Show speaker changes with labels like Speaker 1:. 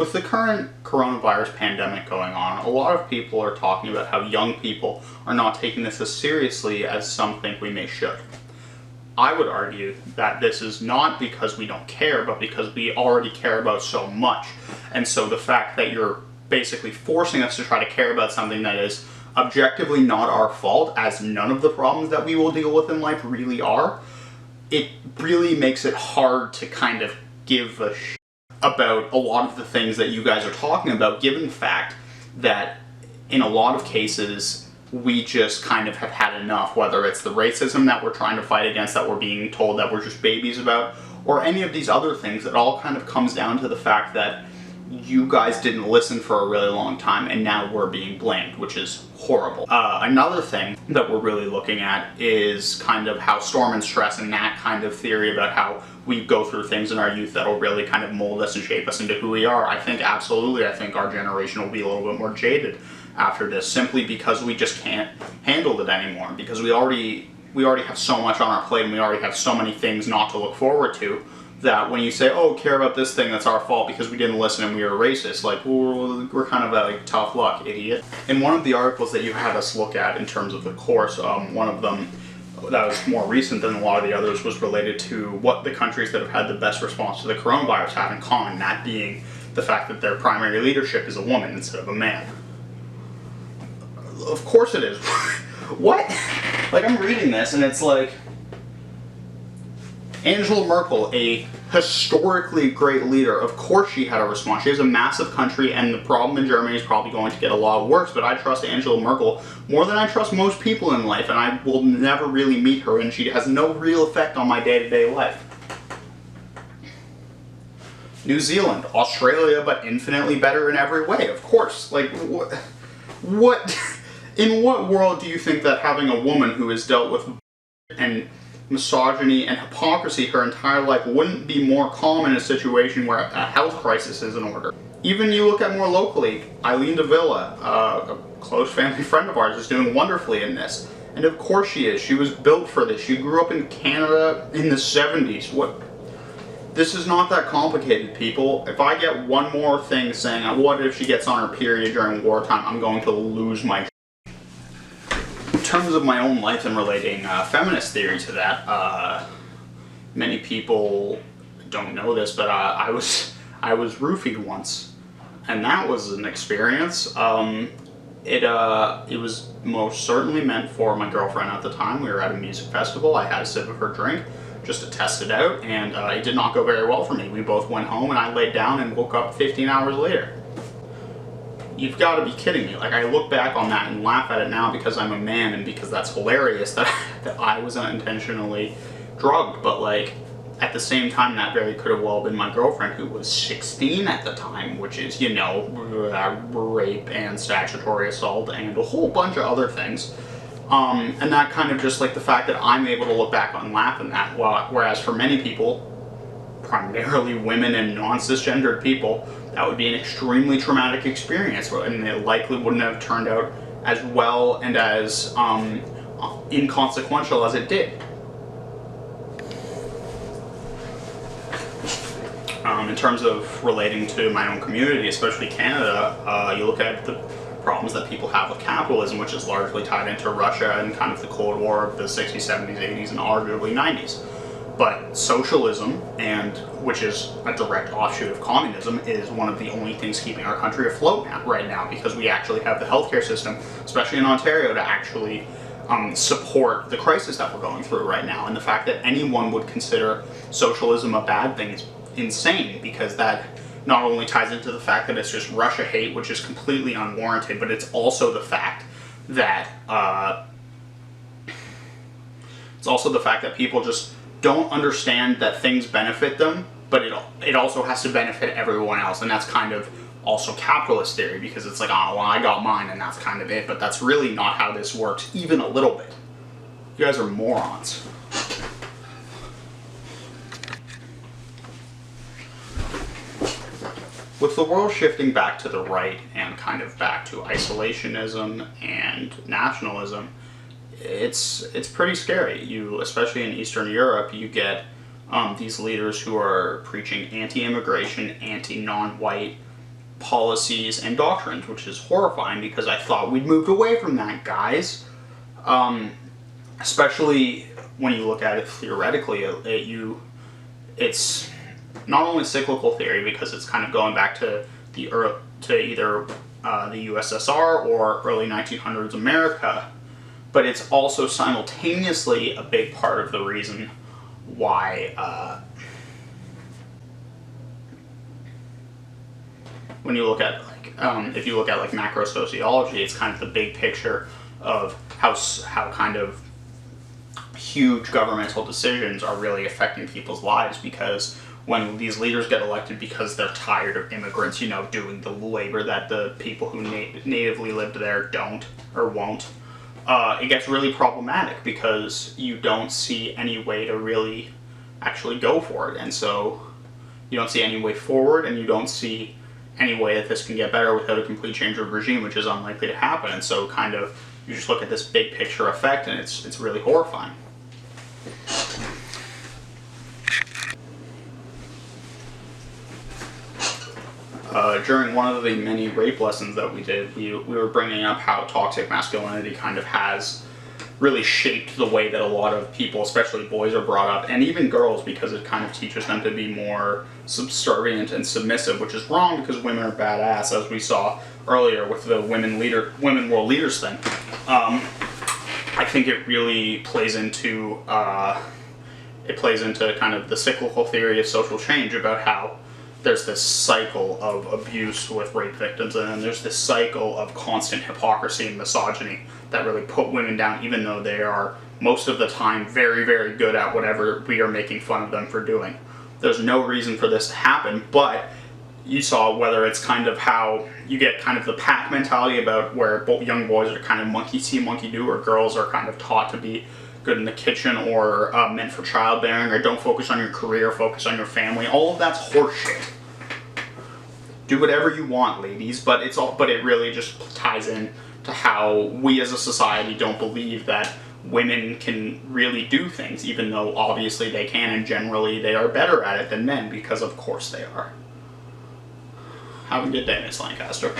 Speaker 1: With the current coronavirus pandemic going on, a lot of people are talking about how young people are not taking this as seriously as some think we may should. I would argue that this is not because we don't care, but because we already care about so much. And so the fact that you're basically forcing us to try to care about something that is objectively not our fault, as none of the problems that we will deal with in life really are, it really makes it hard to kind of give a shit about a lot of the things that you guys are talking about, given the fact that in a lot of cases we just kind of have had enough, whether it's the racism that we're trying to fight against, that we're being told that we're just babies about, or any of these other things. It all kind of comes down to the fact that you guys didn't listen for a really long time, and now we're being blamed, which is horrible. Another thing that we're really looking at is kind of how storm and stress and that kind of theory about how we go through things in our youth that'll really kind of mold us and shape us into who we are. I think absolutely, I think our generation will be a little bit more jaded after this, simply because we just can't handle it anymore, because we already have so much on our plate, and we already have so many things not to look forward to, that when you say, oh, care about this thing that's our fault because we didn't listen and we were racist, like, we're kind of like, tough luck, idiot. In one of the articles that you had us look at in terms of the course, one of them that was more recent than a lot of the others was related to what the countries that have had the best response to the coronavirus have in common, that being the fact that their primary leadership is a woman instead of a man. Of course it is. What? Like, I'm reading this and it's like, Angela Merkel, a historically great leader, of course she had a response. She has a massive country, and the problem in Germany is probably going to get a lot worse, but I trust Angela Merkel more than I trust most people in life, and I will never really meet her, and she has no real effect on my day-to-day life. New Zealand, Australia, but infinitely better in every way, of course. Like, what in what world do you think that having a woman who has dealt with and misogyny and hypocrisy her entire life wouldn't be more calm in a situation where a health crisis is in order? Even you look at more locally, Eileen de Villa, a close family friend of ours, is doing wonderfully in this. And of course she is. She was built for this. She grew up in Canada in the 70s. This is not that complicated, people. If I get one more thing saying, what if she gets on her period during wartime, I'm going to lose my shit. In terms of my own life and relating feminist theory to that, many people don't know this, but I was roofied once, and that was an experience. It was most certainly meant for my girlfriend at the time. We were at a music festival. I had a sip of her drink just to test it out, and it did not go very well for me. We both went home, and I laid down and woke up 15 hours later. You've got to be kidding me. Like, I look back on that and laugh at it now because I'm a man and because that's hilarious that I was unintentionally drugged, but like, at the same time, that very could have well been my girlfriend, who was 16 at the time, which is, you know, rape and statutory assault and a whole bunch of other things. And that kind of just, like, the fact that I'm able to look back and laugh at that, whereas for many people, primarily women and non-cisgendered people, that would be an extremely traumatic experience, and it likely wouldn't have turned out as well and as inconsequential as it did. In terms of relating to my own community, especially Canada, you look at the problems that people have with capitalism, which is largely tied into Russia and kind of the Cold War of the 60s, 70s, 80s, and arguably 90s. But socialism, and which is a direct offshoot of communism, is one of the only things keeping our country afloat right now, because we actually have the healthcare system, especially in Ontario, to actually support the crisis that we're going through right now. And the fact that anyone would consider socialism a bad thing is insane, because that not only ties into the fact that it's just Russia hate, which is completely unwarranted, but it's also the fact that people just don't understand that things benefit them, but it also has to benefit everyone else, and that's kind of also capitalist theory, because it's like, oh, well, I got mine and that's kind of it, but that's really not how this works, even a little bit. You guys are morons. With the world shifting back to the right and kind of back to isolationism and nationalism, it's pretty scary. Especially in Eastern Europe, you get these leaders who are preaching anti-immigration, anti-non-white policies and doctrines, which is horrifying because I thought we'd moved away from that, guys. Especially when you look at it theoretically, it's not only cyclical theory because it's kind of going back to either the USSR or early 1900s America, but it's also simultaneously a big part of the reason why when you look at if you look at like macro sociology, it's kind of the big picture of how kind of huge governmental decisions are really affecting people's lives, because when these leaders get elected because they're tired of immigrants, doing the labor that the people who natively lived there don't or won't, it gets really problematic because you don't see any way to really actually go for it. And so you don't see any way forward, and you don't see any way that this can get better without a complete change of regime, which is unlikely to happen. And so kind of you just look at this big picture effect, and it's really horrifying. During one of the many rape lessons that we did, we were bringing up how toxic masculinity kind of has really shaped the way that a lot of people, especially boys, are brought up, and even girls, because it kind of teaches them to be more subservient and submissive, which is wrong because women are badass, as we saw earlier with the women world leaders thing. I think it really plays into kind of the cyclical theory of social change about how there's this cycle of abuse with rape victims, and then there's this cycle of constant hypocrisy and misogyny that really put women down, even though they are most of the time very, very good at whatever we are making fun of them for doing. There's no reason for this to happen, but you saw whether it's kind of how you get kind of the pack mentality about where young boys are kind of monkey see, monkey do, or girls are kind of taught to be good in the kitchen or meant for childbearing, or don't focus on your career, focus on your family. All of that's horseshit. Do whatever you want, ladies, but it really just ties in to how we as a society don't believe that women can really do things, even though obviously they can, and generally they are better at it than men, because of course they are. Have a good day, Miss Lancaster.